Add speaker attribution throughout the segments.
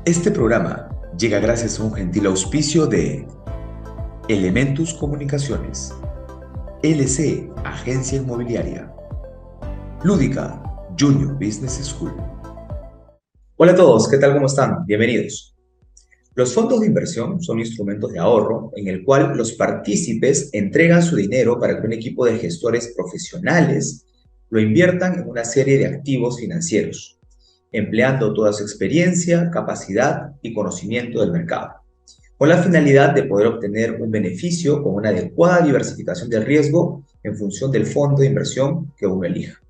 Speaker 1: Este programa llega gracias a un gentil auspicio de Elementus Comunicaciones, LC Agencia Inmobiliaria, Lúdica Junior Business School. Hola a todos, ¿qué tal? ¿Cómo están? Bienvenidos. Los fondos de inversión son instrumentos de ahorro en el cual los partícipes entregan su dinero para que un equipo de gestores profesionales lo inviertan en una serie de activos financieros, empleando toda su experiencia, capacidad y conocimiento del mercado, con la finalidad de poder obtener un beneficio con una adecuada diversificación del riesgo en función del fondo de inversión que uno elija.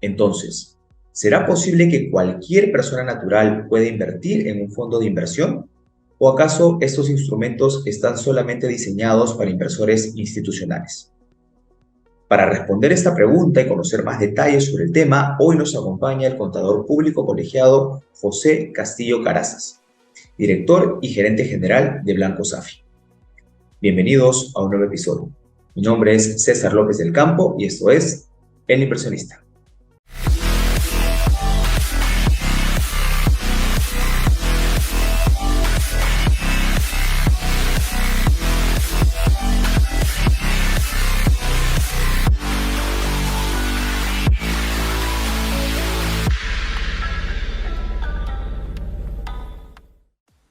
Speaker 1: Entonces, ¿será posible que cualquier persona natural pueda invertir en un fondo de inversión? ¿O acaso estos instrumentos están solamente diseñados para inversores institucionales? Para responder esta pregunta y conocer más detalles sobre el tema, hoy nos acompaña el contador público colegiado José Castillo Carazas, director y gerente general de Blanco Safi. Bienvenidos a un nuevo episodio. Mi nombre es César López del Campo y esto es El Inversionista.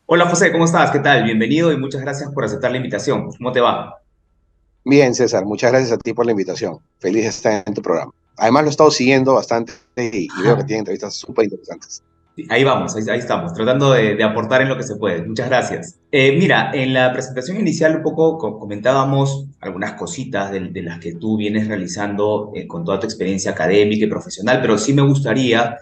Speaker 1: Hola José, ¿cómo estás? ¿Qué tal? Bienvenido y muchas gracias por aceptar la invitación. ¿Cómo te va?
Speaker 2: Bien, César, muchas gracias a ti por la invitación. Feliz de estar en tu programa. Además, lo he estado siguiendo bastante y veo que tiene entrevistas súper interesantes.
Speaker 1: Ahí vamos, ahí estamos, tratando de aportar en lo que se puede. Muchas gracias. Mira, en la presentación inicial un poco comentábamos algunas cositas de las que tú vienes realizando con toda tu experiencia académica y profesional, pero sí me gustaría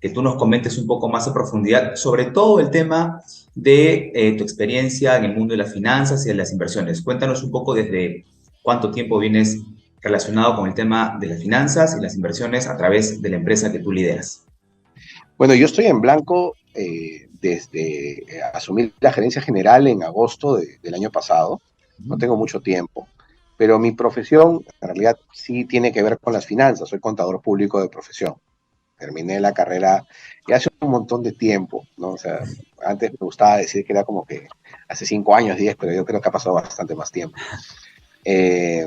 Speaker 1: que tú nos comentes un poco más a profundidad sobre todo el tema de tu experiencia en el mundo de las finanzas y de las inversiones. Cuéntanos un poco desde cuánto tiempo vienes relacionado con el tema de las finanzas y las inversiones a través de la empresa que tú lideras.
Speaker 2: Bueno, yo estoy en blanco desde asumir la gerencia general en agosto del año pasado. No tengo mucho tiempo, pero mi profesión en realidad sí tiene que ver con las finanzas. Soy contador público de profesión. Terminé la carrera ya hace un montón de tiempo, ¿no? O sea, antes me gustaba decir que era como que hace 5 años, 10, pero yo creo que ha pasado bastante más tiempo. Eh,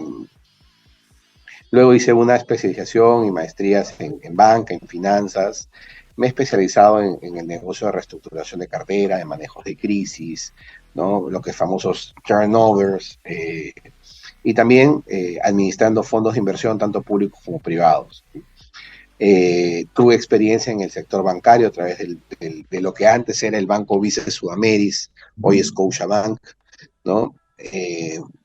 Speaker 2: Luego hice una especialización y maestrías en banca, en finanzas. Me he especializado en el negocio de reestructuración de cartera, de manejos de crisis, ¿no? Lo que es famosos turnovers, y también administrando fondos de inversión, tanto públicos como privados. Tuve experiencia en el sector bancario a través de lo que antes era el Banco Vice Sudameris, hoy es Scotiabank, ¿no?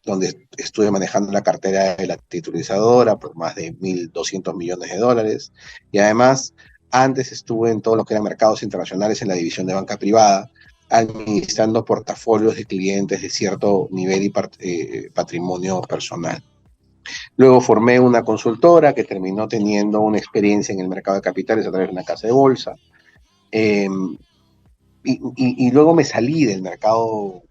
Speaker 2: Donde estuve manejando la cartera de la titularizadora por más de $1.200 millones. Y además, antes estuve en todo lo que eran mercados internacionales en la división de banca privada, administrando portafolios de clientes de cierto nivel y patrimonio personal. Luego formé una consultora que terminó teniendo una experiencia en el mercado de capitales a través de una casa de bolsa. Eh, y luego me salí del mercado,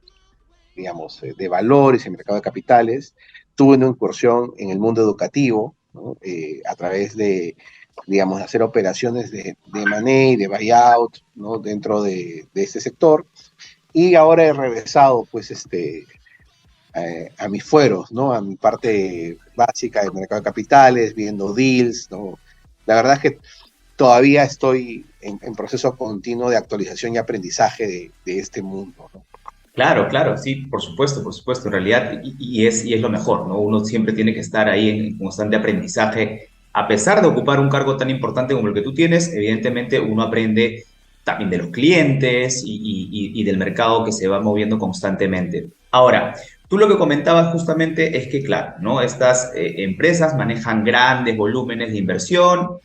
Speaker 2: digamos, de valores, en mercado de capitales. Tuve una incursión en el mundo educativo, ¿no? A través de, digamos, hacer operaciones de money, de buyout, ¿no? Dentro de este sector. Y ahora he regresado, pues, a mis fueros, ¿no? A mi parte básica del mercado de capitales, viendo deals, ¿no? La verdad es que todavía estoy en proceso continuo de actualización y aprendizaje de este mundo, ¿no?
Speaker 1: Claro, claro, sí, por supuesto, en realidad, y es lo mejor, ¿no? Uno siempre tiene que estar ahí en constante aprendizaje, a pesar de ocupar un cargo tan importante como el que tú tienes, evidentemente uno aprende también de los clientes y del mercado que se va moviendo constantemente. Ahora, tú lo que comentabas justamente es que, claro, ¿no? Estas empresas manejan grandes volúmenes de inversión,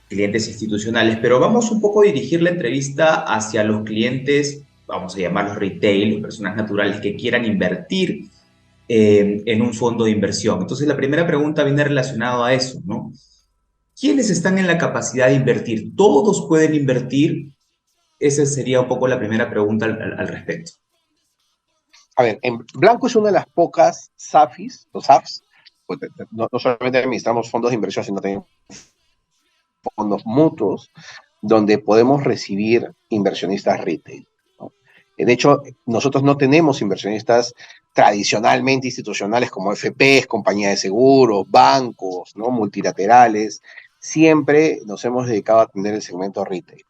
Speaker 1: clientes institucionales, pero vamos un poco a dirigir la entrevista hacia los clientes, vamos a llamarlos retail, personas naturales que quieran invertir en un fondo de inversión. Entonces, la primera pregunta viene relacionada a eso, ¿no? ¿Quiénes están en la capacidad de invertir? ¿Todos pueden invertir? Esa sería un poco la primera pregunta al respecto.
Speaker 2: A ver, en Blanco es una de las pocas SAFIs, o SAFs, pues, no solamente administramos fondos de inversión, sino también fondos mutuos, donde podemos recibir inversionistas retail. De hecho, nosotros no tenemos inversionistas tradicionalmente institucionales como FPs, compañías de seguros, bancos, ¿no? Multilaterales. Siempre nos hemos dedicado a atender el segmento retail.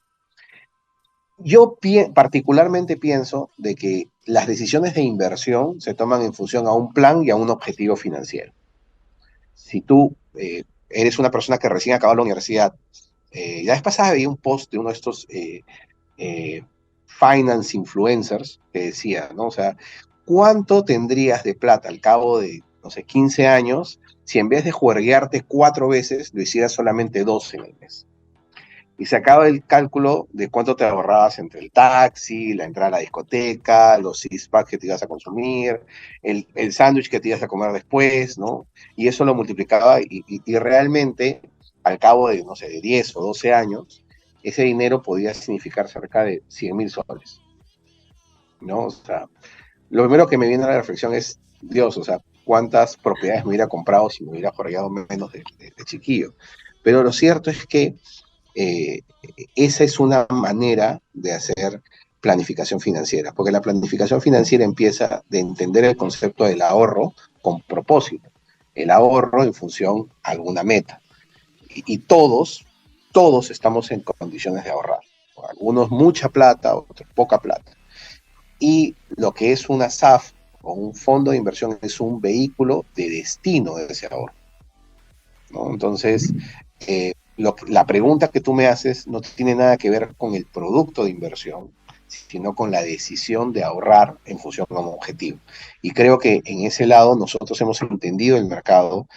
Speaker 2: Yo particularmente pienso de que las decisiones de inversión se toman en función a un plan y a un objetivo financiero. Si tú eres una persona que recién acabó la universidad, la vez pasada vi un post de uno de estos eh, finance influencers que decía, ¿no? O sea, ¿cuánto tendrías de plata al cabo de, no sé, 15 años si en vez de juerguearte 4 veces, lo hicieras solamente 2 en el mes? Y sacaba el cálculo de cuánto te ahorrabas entre el taxi, la entrada a la discoteca, los six-packs que te ibas a consumir, el sándwich que te ibas a comer después, ¿no? Y eso lo multiplicaba y realmente, al cabo de, no sé, de 10 o 12 años, ese dinero podía significar cerca de 100.000 soles, ¿no? O sea, lo primero que me viene a la reflexión es, Dios, o sea, cuántas propiedades me hubiera comprado si me hubiera jorgeado menos de chiquillo. Pero lo cierto es que eh, esa es una manera de hacer planificación financiera, porque la planificación financiera empieza de entender el concepto del ahorro con propósito, el ahorro en función a alguna meta. Y todos estamos en condiciones de ahorrar. Algunos mucha plata, otros poca plata. Y lo que es una SAF o un fondo de inversión es un vehículo de destino de ese ahorro, ¿no? Entonces, la pregunta que tú me haces no tiene nada que ver con el producto de inversión, sino con la decisión de ahorrar en función a un objetivo. Y creo que en ese lado nosotros hemos entendido el mercado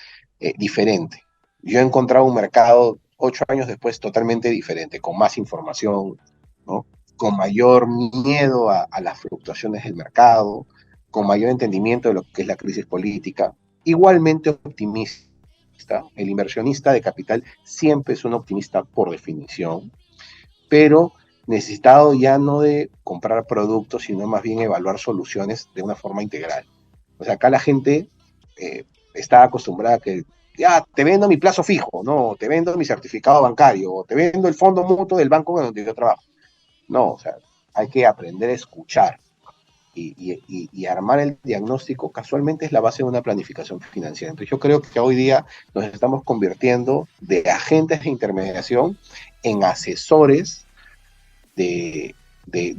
Speaker 2: diferente. Yo he encontrado un mercado 8 años después totalmente diferente, con más información, ¿no? Con mayor miedo a las fluctuaciones del mercado, con mayor entendimiento de lo que es la crisis política, igualmente optimista. El inversionista de capital siempre es un optimista por definición, pero necesitado ya no de comprar productos, sino más bien evaluar soluciones de una forma integral. O sea, acá la gente está acostumbrada a que ya te vendo mi plazo fijo, no, te vendo mi certificado bancario, o te vendo el fondo mutuo del banco donde yo trabajo. No, o sea, hay que aprender a escuchar y armar el diagnóstico casualmente es la base de una planificación financiera. Entonces yo creo que hoy día nos estamos convirtiendo de agentes de intermediación en asesores de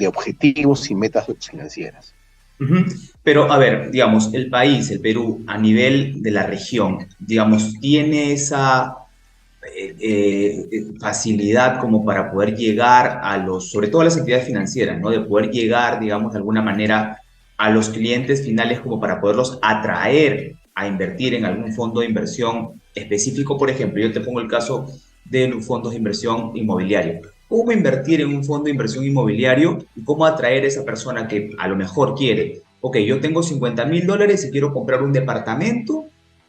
Speaker 2: objetivos y metas financieras.
Speaker 3: Ujú. Pero, a ver, digamos, el país, el Perú, a nivel de la región, digamos, tiene esa facilidad como para poder llegar a los, sobre todo a las actividades financieras, ¿no? De poder llegar, digamos, de alguna manera a los clientes finales como para poderlos atraer a invertir en algún fondo de inversión específico. Por ejemplo, yo te pongo el caso de los fondos de inversión inmobiliario. ¿Cómo invertir en un fondo de inversión inmobiliario y cómo atraer a esa persona que a lo mejor quiere? Ok, yo tengo $50,000 y quiero comprar un departamento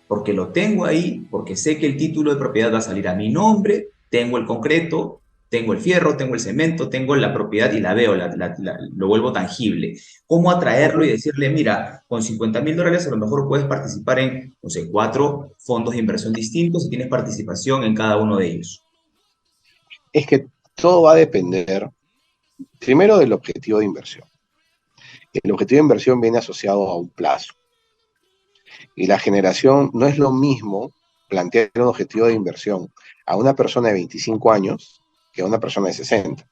Speaker 3: porque lo tengo ahí, porque sé que el título de propiedad va a salir a mi nombre, tengo el concreto, tengo el fierro, tengo el cemento, tengo la propiedad y la veo, lo vuelvo tangible. ¿Cómo atraerlo y decirle, mira, con $50,000 a lo mejor puedes participar en, no sé, 4 fondos de inversión distintos y tienes participación en cada uno de ellos?
Speaker 2: Es que todo va a depender primero del objetivo de inversión. El objetivo de inversión viene asociado a un plazo. Y la generación no es lo mismo plantear un objetivo de inversión a una persona de 25 años que a una persona de 60.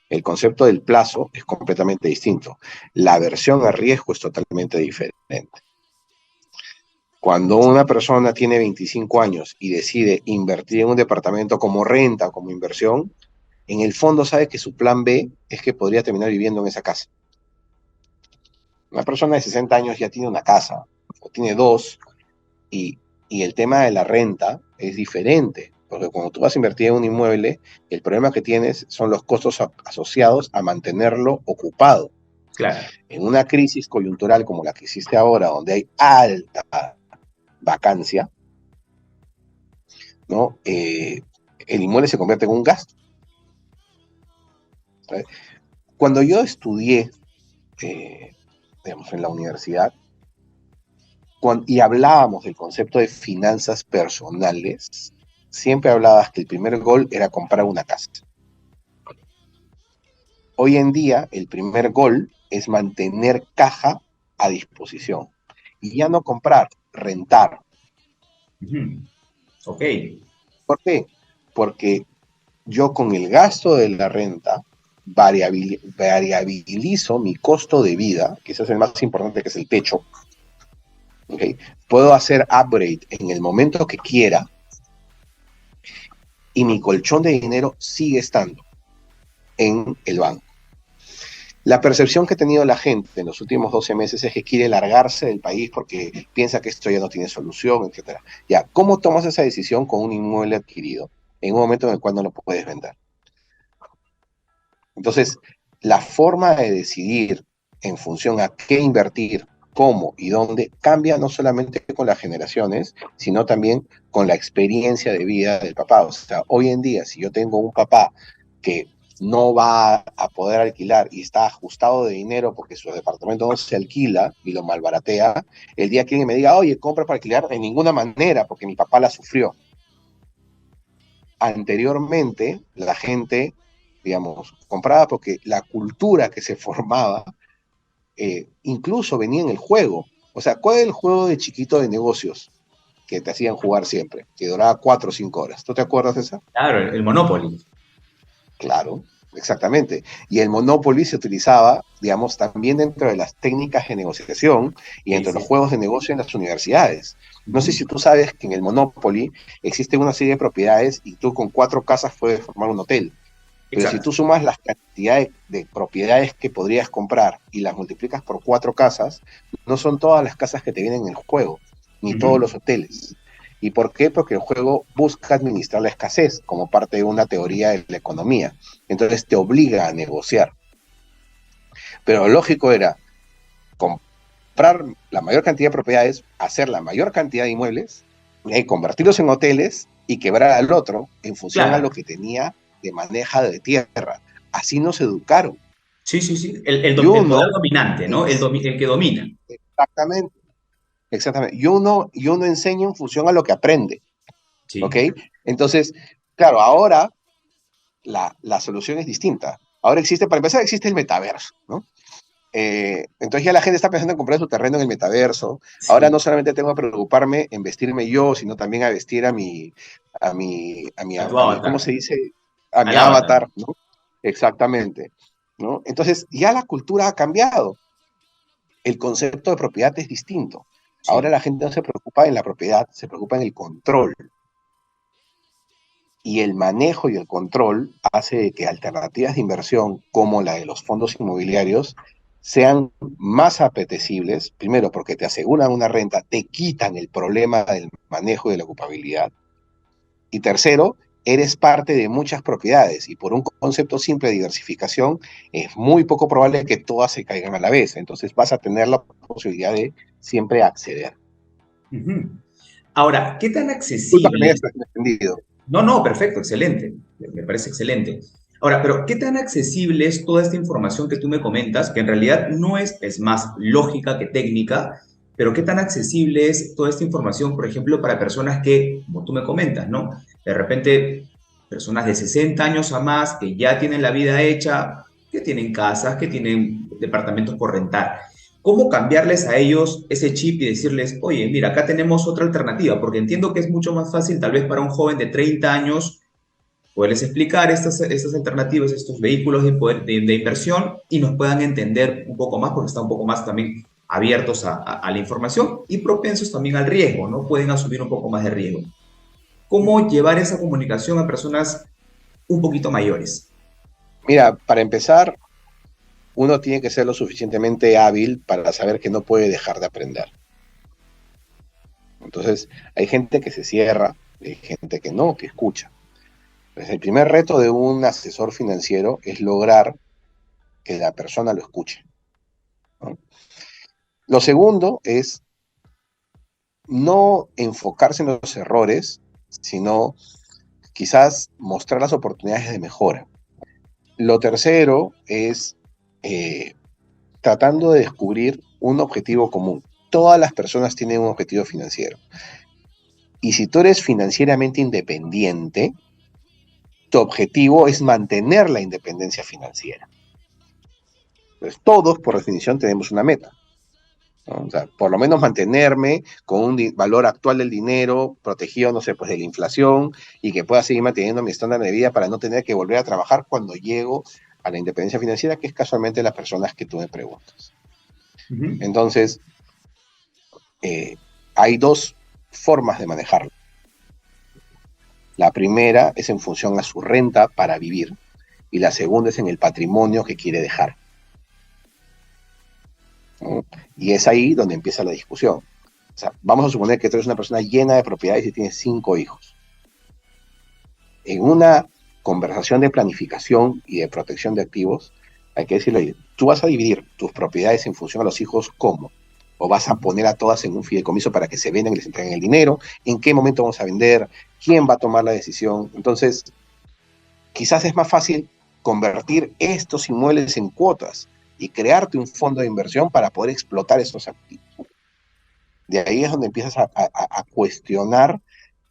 Speaker 2: El concepto del plazo es completamente distinto. La aversión a riesgo es totalmente diferente. Cuando una persona tiene 25 años y decide invertir en un departamento como renta, como inversión, en el fondo sabe que su plan B es que podría terminar viviendo en esa casa. Una persona de 60 años ya tiene una casa, o tiene dos, y, y el tema de la renta es diferente, porque cuando tú vas a invertir en un inmueble, el problema que tienes son los costos asociados a mantenerlo ocupado.
Speaker 3: Claro.
Speaker 2: En una crisis coyuntural como la que existe ahora, donde hay alta vacancia, ¿no? El inmueble se convierte en un gasto. ¿Sabes? Cuando yo estudié, digamos, en la universidad, y hablábamos del concepto de finanzas personales, siempre hablabas que el primer gol era comprar una casa. hoy en día el primer gol es mantener caja a disposición y ya no comprar, rentar.
Speaker 3: Ok.
Speaker 2: ¿Por qué? Porque yo con el gasto de la renta variabilizo mi costo de vida, que ese es el más importante, que es el techo. ¿Okay? Puedo hacer upgrade en el momento que quiera y mi colchón de dinero sigue estando en el banco. La percepción que ha tenido la gente en los últimos 12 meses es que quiere largarse del país porque piensa que esto ya no tiene solución, etc. Ya, ¿cómo tomas esa decisión con un inmueble adquirido en un momento en el cual no lo puedes vender? Entonces, la forma de decidir en función a qué invertir, cómo y dónde cambia no solamente con las generaciones, sino también con la experiencia de vida del papá. O sea, hoy en día, si yo tengo un papá que no va a poder alquilar y está ajustado de dinero porque su departamento no se alquila y lo malbaratea, el día que alguien me diga, oye, compra para alquilar, de ninguna manera, porque mi papá la sufrió. Anteriormente, la gente, digamos, compraba porque la cultura que se formaba incluso venía en el juego. O sea, ¿cuál es el juego de chiquito de negocios que te hacían jugar siempre? Que duraba 4 o 5 horas. ¿Tú te acuerdas de esa?
Speaker 3: Claro, el Monopoly.
Speaker 2: Claro, exactamente. Y el Monopoly se utilizaba, digamos, también dentro de las técnicas de negociación y
Speaker 3: Sí,
Speaker 2: entre
Speaker 3: sí.
Speaker 2: los juegos de negocio en las universidades. No sé
Speaker 3: Ujú.
Speaker 2: si tú sabes que en el Monopoly existe una serie de propiedades y tú con 4 casas puedes formar un hotel. Pero si
Speaker 3: Exacto.
Speaker 2: tú sumas las cantidades de propiedades que podrías comprar y las multiplicas por 4 casas, no son todas las casas que te vienen en el juego, ni todos
Speaker 3: Ujú.
Speaker 2: los hoteles. ¿Y por qué? Porque el juego busca administrar la escasez como parte de una teoría de la economía. Entonces te obliga a negociar. Pero lo lógico era comprar la mayor cantidad de propiedades, hacer la mayor cantidad de inmuebles, convertirlos en hoteles y quebrar al otro en función a lo
Speaker 3: Claro.
Speaker 2: que tenía de maneja de tierra. Así nos educaron.
Speaker 3: Sí, sí, sí. El,
Speaker 2: Y
Speaker 3: el poder
Speaker 2: uno,
Speaker 3: dominante, ¿no? El que domina.
Speaker 2: exactamente, exactamente, y uno enseña en función a lo que aprende, ¿ok?
Speaker 3: Sí.
Speaker 2: Entonces, claro, ahora la solución es distinta. Ahora existe, para empezar, existe el metaverso, ¿no? Entonces ya la gente está pensando en comprar su terreno en el metaverso. Ahora no
Speaker 3: Sí.
Speaker 2: solamente tengo que preocuparme en vestirme yo, sino también a vestir
Speaker 3: A tu
Speaker 2: a mi, ¿cómo
Speaker 3: avatar.
Speaker 2: se dice? A mi
Speaker 3: Al avatar.
Speaker 2: avatar, ¿no? Exactamente, ¿no? Entonces ya la cultura ha cambiado. El concepto de propiedad es distinto. Ahora
Speaker 3: Sí.
Speaker 2: la gente no se preocupa en la propiedad, se preocupa en el control. Y el manejo y el control hace que alternativas de inversión como la de los fondos inmobiliarios sean más apetecibles, primero porque te aseguran una renta, te quitan el problema del manejo y de la ocupabilidad, y tercero, eres parte de muchas propiedades y por un concepto simple de diversificación es muy poco probable que todas se caigan a la vez, entonces vas a tener la posibilidad de siempre acceder.
Speaker 3: Ujú. Ahora, ¿qué tan
Speaker 2: Disculpa que me
Speaker 3: accesible?
Speaker 2: hayas entendido.
Speaker 3: No, no, perfecto, excelente. Me parece excelente. Ahora, pero ¿qué tan accesible es toda esta información que tú me comentas, que en realidad no es más lógica que técnica, pero qué tan accesible es toda esta información, por ejemplo, para personas que, como tú me comentas, ¿no? De repente, personas de 60 años a más que ya tienen la vida hecha, que tienen casas, que tienen departamentos por rentar. ¿Cómo cambiarles a ellos ese chip y decirles, oye, mira, acá tenemos otra alternativa? Porque entiendo que es mucho más fácil tal vez para un joven de 30 años poderles explicar estas alternativas, estos vehículos de inversión y nos puedan entender un poco más porque están un poco más también abiertos a la información y propensos también al riesgo, ¿no? Pueden asumir un poco más de riesgo. ¿Cómo llevar esa comunicación a personas un poquito mayores?
Speaker 2: Mira, para empezar, uno tiene que ser lo suficientemente hábil para saber que no puede dejar de aprender. Entonces, hay gente que se cierra, hay gente que no, que escucha. Entonces, el primer reto de un asesor financiero es lograr que la persona lo escuche, ¿no? Lo segundo es no enfocarse en los errores, sino quizás mostrar las oportunidades de mejora. Lo tercero es eh, tratando de descubrir un objetivo común. Todas las personas tienen un objetivo financiero. Y si tú eres financieramente independiente, tu objetivo es mantener la independencia financiera. Entonces, todos, por definición, tenemos una meta, ¿no? O sea, por lo menos mantenerme con un valor actual del dinero, protegido, no sé, pues de la inflación, y que pueda seguir manteniendo mi estándar de vida para no tener que volver a trabajar cuando llego a la independencia financiera, que es casualmente las personas que tú me preguntas.
Speaker 3: Ujú.
Speaker 2: Entonces, hay dos formas de manejarlo. La primera es en función a su renta para vivir, y la segunda es en el patrimonio que quiere dejar, ¿no? Y es ahí donde empieza la discusión. O sea, vamos a suponer que tú eres una persona llena de propiedades y tienes 5 hijos. En una conversación de planificación y de protección de activos, hay que decirle, oye, tú vas a dividir tus propiedades en función a los hijos, ¿cómo? O vas a poner a todas en un fideicomiso para que se vendan y les entreguen el dinero, en qué momento vamos a vender, quién va a tomar la decisión. Entonces, quizás es más fácil convertir estos inmuebles en cuotas y crearte un fondo de inversión para poder explotar estos activos. De ahí es donde empiezas a cuestionar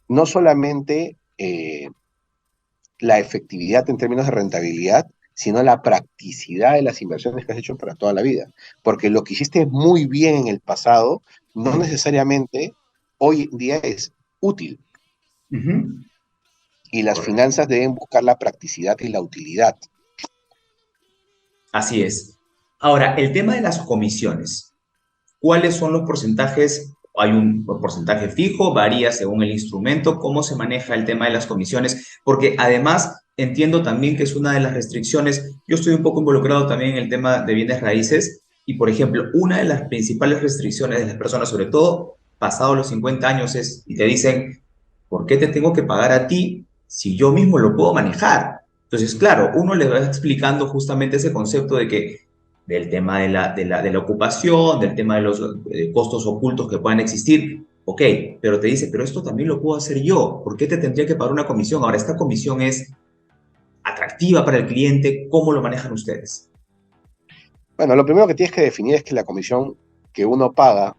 Speaker 2: no solamente la efectividad en términos de rentabilidad, sino la practicidad de las inversiones que has hecho para toda la vida. Porque lo que hiciste muy bien en el pasado no necesariamente hoy en día es útil.
Speaker 3: Ujú.
Speaker 2: Y las
Speaker 3: Correcto.
Speaker 2: finanzas deben buscar la practicidad y la utilidad.
Speaker 3: Así es. Ahora, el tema de las comisiones. ¿Cuáles son los porcentajes? ¿Hay un porcentaje fijo? ¿Varía según el instrumento? ¿Cómo se maneja el tema de las comisiones? Porque además entiendo también que es una de las restricciones. Yo estoy un poco involucrado también en el tema de bienes raíces y, por ejemplo, una de las principales restricciones de las personas, sobre todo pasados los 50 años, es, y te dicen, ¿por qué te tengo que pagar a ti si yo mismo lo puedo manejar? Entonces, claro, uno le va explicando justamente ese concepto de que del tema de la ocupación, del tema de los costos ocultos que puedan existir. Ok, pero te dice, pero esto también lo puedo hacer yo. ¿Por qué te tendría que pagar una comisión? Ahora, ¿esta comisión es atractiva para el cliente? ¿Cómo lo manejan ustedes?
Speaker 2: Bueno, lo primero que tienes que definir es que la comisión que uno paga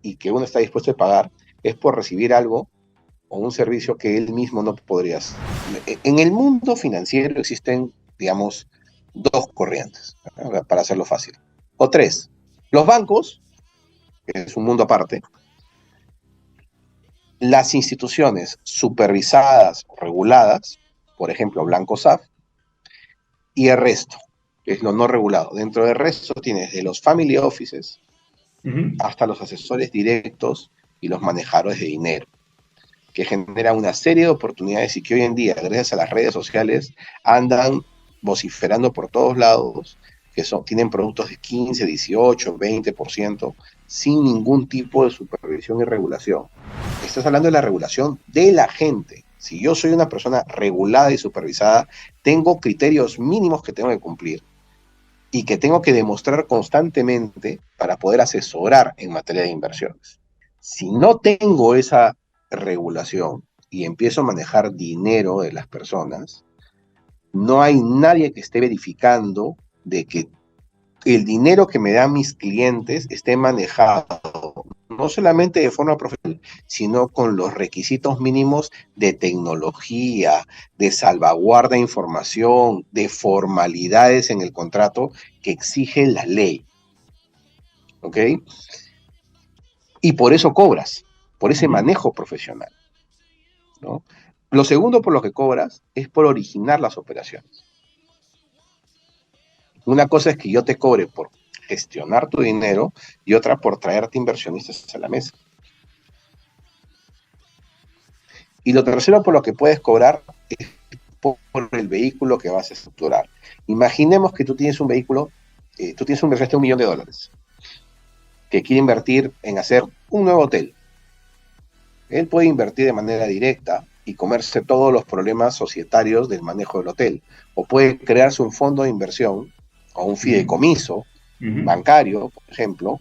Speaker 2: y que uno está dispuesto a pagar es por recibir algo o un servicio que él mismo no podría hacer. En el mundo financiero existen, digamos, dos corrientes, ¿no? Para hacerlo fácil. O tres. Los bancos, que es un mundo aparte, las instituciones supervisadas o reguladas, por ejemplo, Blanco SAF, y el resto, que es lo no regulado. Dentro del resto tienes de los family offices
Speaker 3: Uh -huh.
Speaker 2: hasta los asesores directos y los manejadores de dinero, que genera una serie de oportunidades y que hoy en día, gracias a las redes sociales, andan vociferando por todos lados, que tienen productos de 15, 18, 20%, sin ningún tipo de supervisión y regulación. Estás hablando de la regulación de la gente. Si yo soy una persona regulada y supervisada, tengo criterios mínimos que tengo que cumplir y que tengo que demostrar constantemente para poder asesorar en materia de inversiones. Si no tengo esa regulación y empiezo a manejar dinero de las personas, no hay nadie que esté verificando de que el dinero que me dan mis clientes esté manejado no solamente de forma profesional, sino con los requisitos mínimos de tecnología, de salvaguarda de información, de formalidades en el contrato que exige la ley. ¿Ok? Y por eso cobras, por
Speaker 3: Uh
Speaker 2: ese
Speaker 3: -huh.
Speaker 2: manejo profesional, ¿no? Lo segundo por lo que cobras es por originar las operaciones. Una cosa es que yo te cobre por gestionar tu dinero y otra por traerte inversionistas a la mesa. Y lo tercero por lo que puedes cobrar es por el vehículo que vas a estructurar. Imaginemos que tú tienes un vehículo, tú tienes un inversionista de $1.000.000 que quiere invertir en hacer un nuevo hotel. Él puede invertir de manera directa y comerse todos los problemas societarios del manejo del hotel. O puede crearse un fondo de inversión o un
Speaker 3: Uh -huh.
Speaker 2: fideicomiso
Speaker 3: Uh -huh.
Speaker 2: bancario, por ejemplo,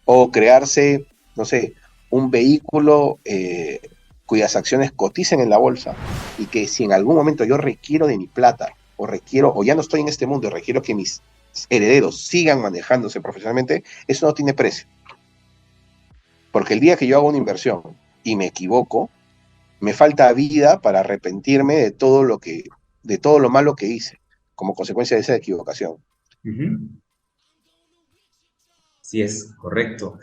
Speaker 2: o crearse, no sé, un vehículo cuyas acciones coticen en la bolsa y que si en algún momento yo requiero de mi plata o ya no estoy en este mundo y requiero que mis herederos sigan manejándose profesionalmente, eso no tiene precio. Porque el día que yo hago una inversión y me equivoco, me falta vida para arrepentirme de todo lo malo que hice como consecuencia de esa equivocación.
Speaker 3: Uh -huh. Sí, es correcto.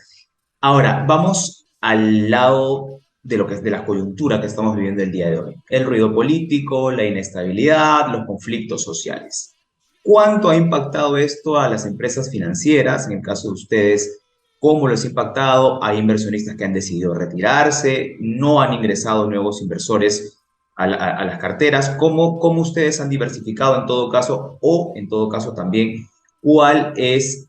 Speaker 3: Ahora, vamos al lado de lo que es de la coyuntura que estamos viviendo el día de hoy. El ruido político, la inestabilidad, los conflictos sociales. ¿Cuánto ha impactado esto a las empresas financieras? En el caso de ustedes, ¿cómo les ha impactado? Hay inversionistas que han decidido retirarse, no han ingresado nuevos inversores a las carteras. ¿Cómo ustedes han diversificado en todo caso? O en todo caso también, ¿cuál es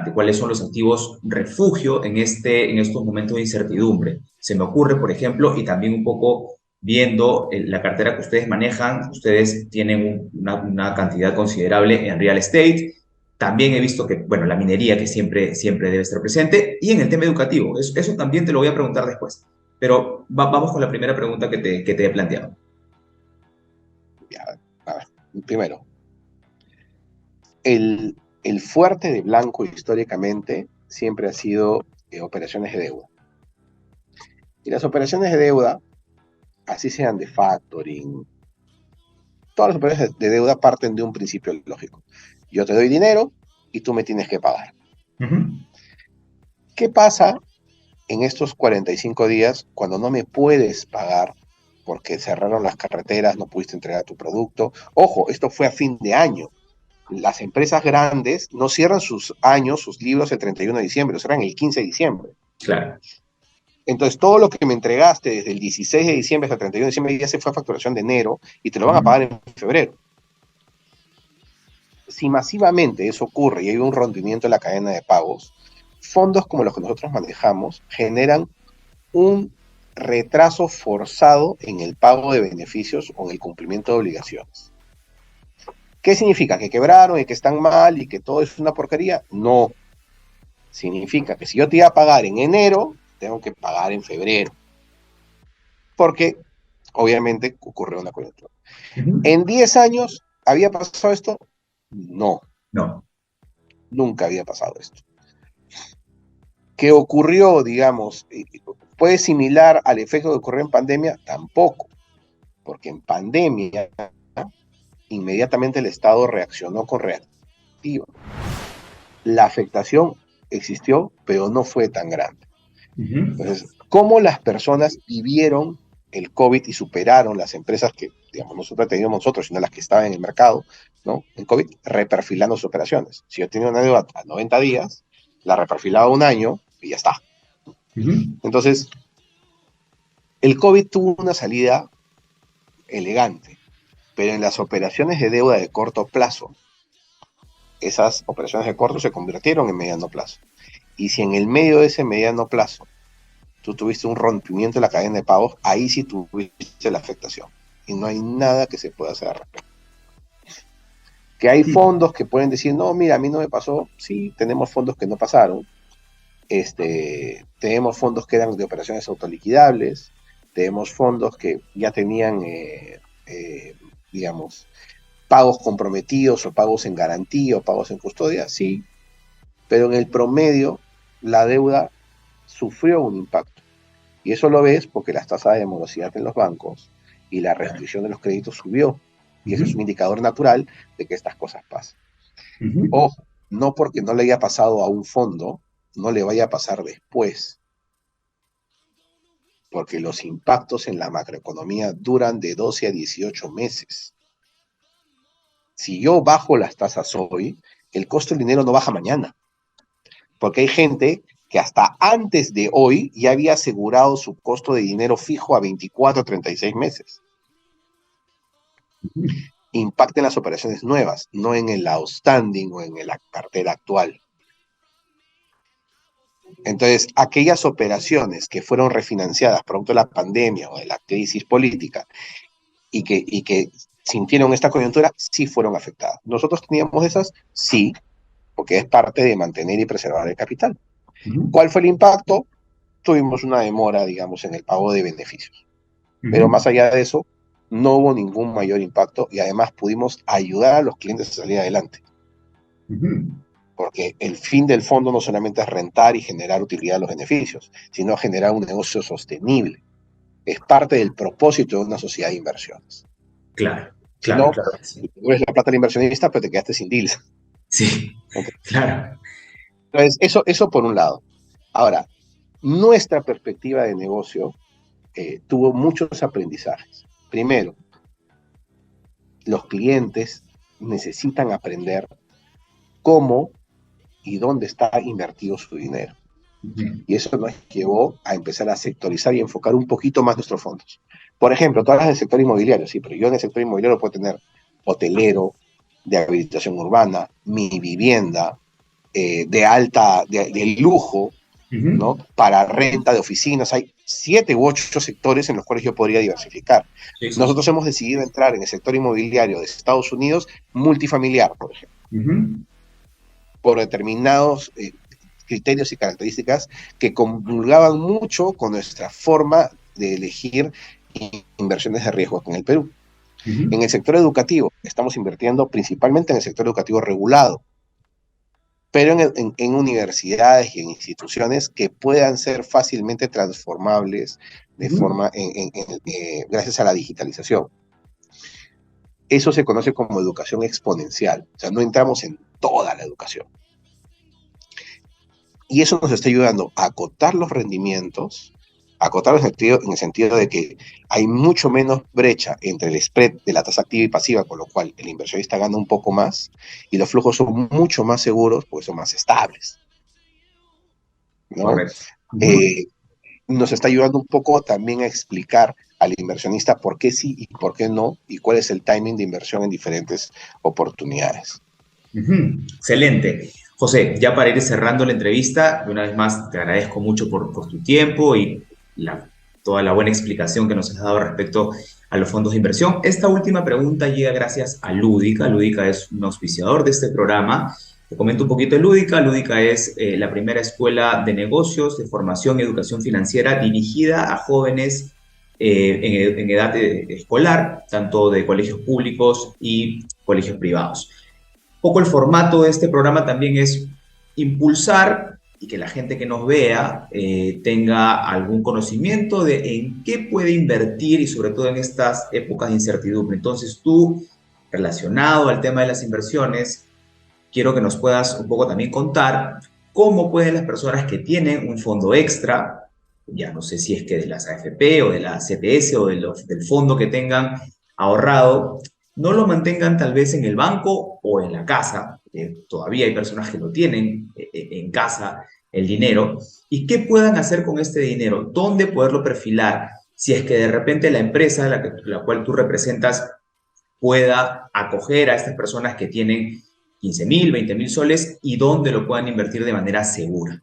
Speaker 3: de cuáles son los activos refugio en estos momentos de incertidumbre? Se me ocurre, por ejemplo, y también un poco viendo la cartera que ustedes manejan, ustedes tienen una cantidad considerable en real estate. También he visto que, bueno, la minería que siempre debe estar presente. Y en el tema educativo, eso también te lo voy a preguntar después. Pero vamos con la primera pregunta que te he planteado.
Speaker 2: Ya, a ver, primero, el fuerte de Blanco históricamente siempre ha sido operaciones de deuda. Y las operaciones de deuda, así sean de factoring, todas las operaciones de deuda parten de un principio lógico. Yo te doy dinero y tú me tienes que pagar. ¿Qué pasa en estos 45 días cuando no me puedes pagar porque cerraron las carreteras, no pudiste entregar tu producto? Ojo, esto fue a fin de año. Las empresas grandes no cierran sus años, sus libros el 31 de diciembre, lo cierran el 15 de diciembre.
Speaker 3: Claro.
Speaker 2: Entonces, todo lo que me entregaste desde el 16 de diciembre hasta el 31 de diciembre ya se fue a facturación de enero y te lo van a pagar en febrero. Si masivamente eso ocurre y hay un rompimiento en la cadena de pagos, fondos como los que nosotros manejamos generan un retraso forzado en el pago de beneficios o en el cumplimiento de obligaciones. ¿Qué significa? ¿Que quebraron y que están mal y que todo es una porquería? No. Significa que si yo te iba a pagar en enero, tengo que pagar en febrero. Porque, obviamente, ocurrió una coyuntura. ¿En 10 años había pasado esto? No.
Speaker 3: No.
Speaker 2: Nunca había pasado esto. ¿Qué ocurrió, digamos, fue similar al efecto que ocurrió en pandemia? Tampoco. Porque en pandemia, inmediatamente el Estado reaccionó con reactiva. La afectación existió, pero no fue tan grande. Entonces, ¿cómo las personas vivieron el COVID y superaron las empresas que, digamos, nosotros teníamos nosotros, sino las que estaban en el mercado, ¿no? En COVID, reperfilando sus operaciones. Si yo tenía una deuda a 90 días, la reperfilaba un año y ya está. Entonces, el COVID tuvo una salida elegante, pero en las operaciones de deuda de corto plazo, esas operaciones de corto se convirtieron en mediano plazo. Y si en el medio de ese mediano plazo tú tuviste un rompimiento de la cadena de pagos, ahí sí tuviste la afectación. Y no hay nada que se pueda hacer al respecto. Que hay fondos que pueden decir, no, mira, a mí no me pasó. Sí, tenemos fondos que no pasaron. Tenemos fondos que eran de operaciones autoliquidables. Tenemos fondos que ya tenían, digamos, pagos comprometidos o pagos en garantía o pagos en custodia. Sí, pero en el promedio la deuda sufrió un impacto. Y eso lo ves porque las tasas de morosidad en los bancos y la restricción de los créditos subió. Y eso es un indicador natural de que estas cosas pasan. Ojo, no porque no le haya pasado a un fondo, no le vaya a pasar después. Porque los impactos en la macroeconomía duran de 12 a 18 meses. Si yo bajo las tasas hoy, el costo del dinero no baja mañana. Porque hay gente que hasta antes de hoy ya había asegurado su costo de dinero fijo a 24 o 36 meses. Impacta en las operaciones nuevas, no en el outstanding o en la cartera actual. Entonces, aquellas operaciones que fueron refinanciadas producto de la pandemia o de la crisis política y que sintieron esta coyuntura, sí fueron afectadas. ¿Nosotros teníamos esas? Sí, porque es parte de mantener y preservar el capital. ¿Cuál fue el impacto? Tuvimos una demora, digamos, en el pago de beneficios. Pero más allá de eso, no hubo ningún mayor impacto y además pudimos ayudar a los clientes a salir adelante. Porque el fin del fondo no solamente es rentar y generar utilidad de los beneficios, sino generar un negocio sostenible. Es parte del propósito de una sociedad de inversiones.
Speaker 3: Claro,
Speaker 2: Si
Speaker 3: claro,
Speaker 2: no,
Speaker 3: claro. Sí.
Speaker 2: tú eres la plata del inversionista, pero te quedaste sin deals.
Speaker 3: Sí,
Speaker 2: Entonces,
Speaker 3: claro.
Speaker 2: Entonces, eso por un lado. Ahora, nuestra perspectiva de negocio tuvo muchos aprendizajes. Primero, los clientes necesitan aprender cómo y dónde está invertido su dinero. Y eso nos llevó a empezar a sectorizar y enfocar un poquito más nuestros fondos. Por ejemplo, tú hablas del sector inmobiliario, sí, pero yo en el sector inmobiliario puedo tener hotelero, de habilitación urbana, mi vivienda, de lujo, ¿no? Para renta de oficinas. Hay 7 u 8 sectores en los cuales yo podría diversificar.
Speaker 3: Sí, sí, sí.
Speaker 2: Nosotros hemos decidido entrar en el sector inmobiliario de Estados Unidos multifamiliar, por ejemplo, por determinados criterios y características que comulgaban mucho con nuestra forma de elegir inversiones de riesgo en el Perú. En el sector educativo, estamos invirtiendo principalmente en el sector educativo regulado, pero en universidades y en instituciones que puedan ser fácilmente transformables de forma, gracias a la digitalización. Eso se conoce como educación exponencial, o sea, no entramos en toda la educación. Y eso nos está ayudando a acotar los rendimientos, acotarlos en el sentido de que hay mucho menos brecha entre el spread de la tasa activa y pasiva, con lo cual el inversionista gana un poco más, y los flujos son mucho más seguros, pues son más estables, ¿no?
Speaker 3: Correcto.
Speaker 2: Nos está ayudando un poco también a explicar al inversionista por qué sí y por qué no, y cuál es el timing de inversión en diferentes oportunidades.
Speaker 3: Excelente. José, ya para ir cerrando la entrevista, una vez más te agradezco mucho por tu tiempo y toda la buena explicación que nos has dado respecto a los fondos de inversión. Esta última pregunta llega gracias a Lúdica. Lúdica es un auspiciador de este programa. Te comento un poquito de Lúdica. Lúdica es la primera escuela de negocios, de formación y educación financiera dirigida a jóvenes en edad escolar, tanto de colegios públicos y colegios privados. Poco el formato de este programa también es impulsar y que la gente que nos vea tenga algún conocimiento de en qué puede invertir y sobre todo en estas épocas de incertidumbre. Entonces tú, relacionado al tema de las inversiones, quiero que nos puedas un poco también contar cómo pueden las personas que tienen un fondo extra, ya no sé si es que de las AFP o de la CTS o del fondo que tengan ahorrado, no lo mantengan tal vez en el banco o en la casa, todavía hay personas que lo tienen en casa, el dinero, y qué puedan hacer con este dinero, dónde poderlo perfilar, si es que de repente la empresa la cual tú representas pueda acoger a estas personas que tienen 15.000, 20.000 soles y dónde lo puedan invertir de manera segura.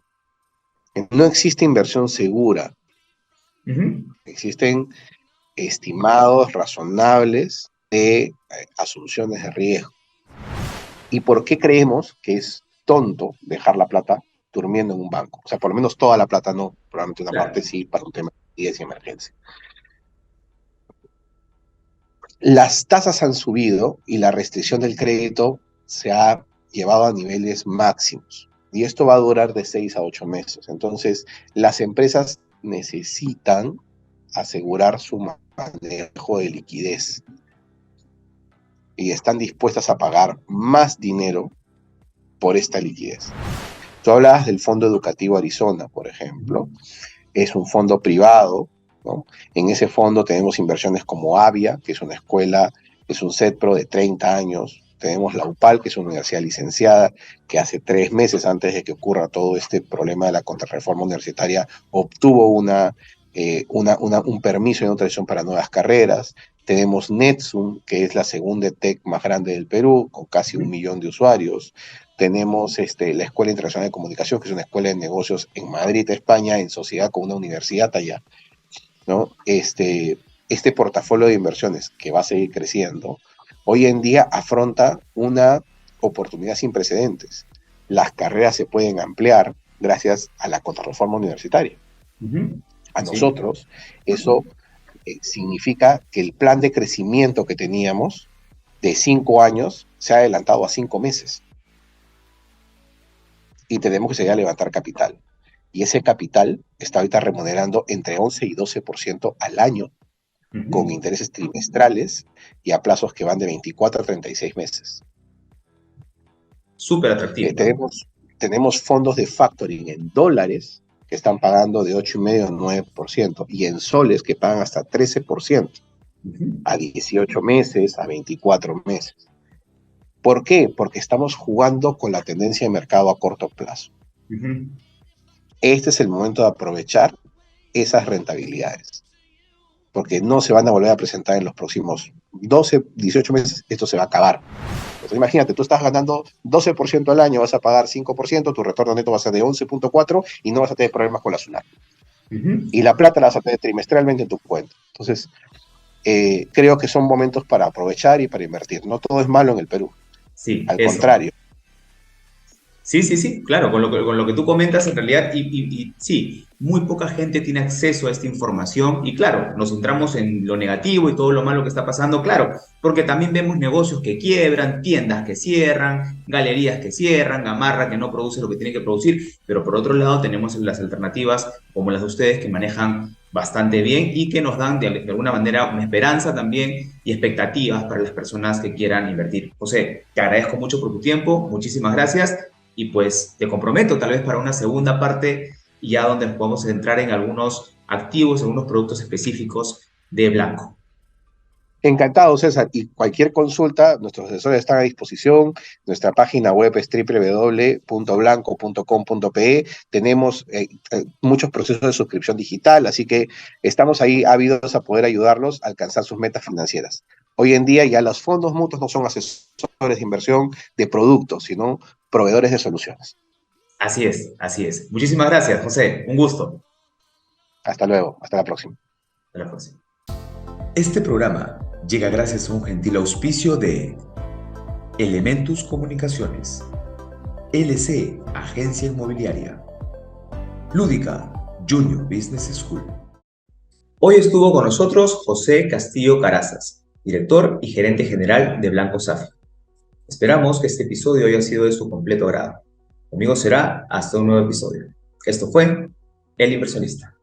Speaker 2: No existe inversión segura, existen estimados razonables de asunciones de riesgo. ¿Y por qué creemos que es tonto dejar la plata durmiendo en un banco? O sea, por lo menos toda la plata no, probablemente una
Speaker 3: Claro.
Speaker 2: parte sí para un tema de liquidez y emergencia. Las tasas han subido y la restricción del crédito se ha llevado a niveles máximos. Y esto va a durar de 6 a 8 meses. Entonces, las empresas necesitan asegurar su manejo de liquidez y están dispuestas a pagar más dinero por esta liquidez. Tú hablabas del Fondo Educativo Arizona, por ejemplo. Es un fondo privado, ¿no? En ese fondo tenemos inversiones como Avia, que es una escuela, es un CETPRO de 30 años. Tenemos la UPAL, que es una universidad licenciada, que hace 3 meses antes de que ocurra todo este problema de la contrarreforma universitaria, obtuvo un permiso y una autorización para nuevas carreras. Tenemos Netsum, que es la segunda tech más grande del Perú, con casi 1 millón de usuarios. Tenemos la Escuela Internacional de Comunicación, que es una escuela de negocios en Madrid, España, en sociedad con una universidad allá, ¿no? Este portafolio de inversiones que va a seguir creciendo, hoy en día afronta una oportunidad sin precedentes. Las carreras se pueden ampliar gracias a la contrarreforma universitaria. A nosotros, eso significa que el plan de crecimiento que teníamos de 5 años se ha adelantado a 5 meses. Y tenemos que seguir a levantar capital. Y ese capital está ahorita remunerando entre 11 y 12% al año, con intereses trimestrales y a plazos que van de 24 a 36 meses.
Speaker 3: Súper atractivo.
Speaker 2: tenemos fondos de factoring en dólares que están pagando de 8,5% a 9%, y en soles que pagan hasta 13%, a 18 meses, a 24 meses. ¿Por qué? Porque estamos jugando con la tendencia de mercado a corto plazo. Este es el momento de aprovechar esas rentabilidades, porque no se van a volver a presentar en los próximos 12, 18 meses. Esto se va a acabar. Entonces, imagínate, tú estás ganando 12% al año, vas a pagar 5%, tu retorno neto va a ser de 11,4 y no vas a tener problemas con la SUNAT. Y la plata la vas a tener trimestralmente en tu cuenta. Entonces, creo que son momentos para aprovechar y para invertir. No todo es malo en el Perú.
Speaker 3: Sí,
Speaker 2: Al
Speaker 3: eso.
Speaker 2: contrario.
Speaker 3: Sí, claro, con lo que tú comentas en realidad, y sí, muy poca gente tiene acceso a esta información y claro, nos centramos en lo negativo y todo lo malo que está pasando, claro, porque también vemos negocios que quiebran, tiendas que cierran, galerías que cierran, Gamarra que no produce lo que tiene que producir, pero por otro lado tenemos las alternativas como las de ustedes que manejan bastante bien y que nos dan de alguna manera una esperanza también y expectativas para las personas que quieran invertir. José, te agradezco mucho por tu tiempo, muchísimas gracias. Y pues te comprometo tal vez para una segunda parte, ya donde nos podemos entrar en algunos activos, en algunos productos específicos de Blanco.
Speaker 2: Encantado, César. Y cualquier consulta, nuestros asesores están a disposición. Nuestra página web es www.blanco.com.pe. Tenemos muchos procesos de suscripción digital, así que estamos ahí ávidos a poder ayudarlos a alcanzar sus metas financieras. Hoy en día ya los fondos mutuos no son asesores de inversión de productos, sino proveedores de soluciones.
Speaker 3: Así es, así es. Muchísimas gracias, José. Un gusto.
Speaker 2: Hasta luego, hasta la próxima.
Speaker 3: Hasta la próxima.
Speaker 1: Este programa llega gracias a un gentil auspicio de Elementus Comunicaciones, LC, Agencia Inmobiliaria, Lúdica, Junior Business School. Hoy estuvo con nosotros José Castillo Carazas, director y gerente general de Blanco Safi. Esperamos que este episodio haya sido de su completo agrado. Conmigo será hasta un nuevo episodio. Esto fue El Inversionista.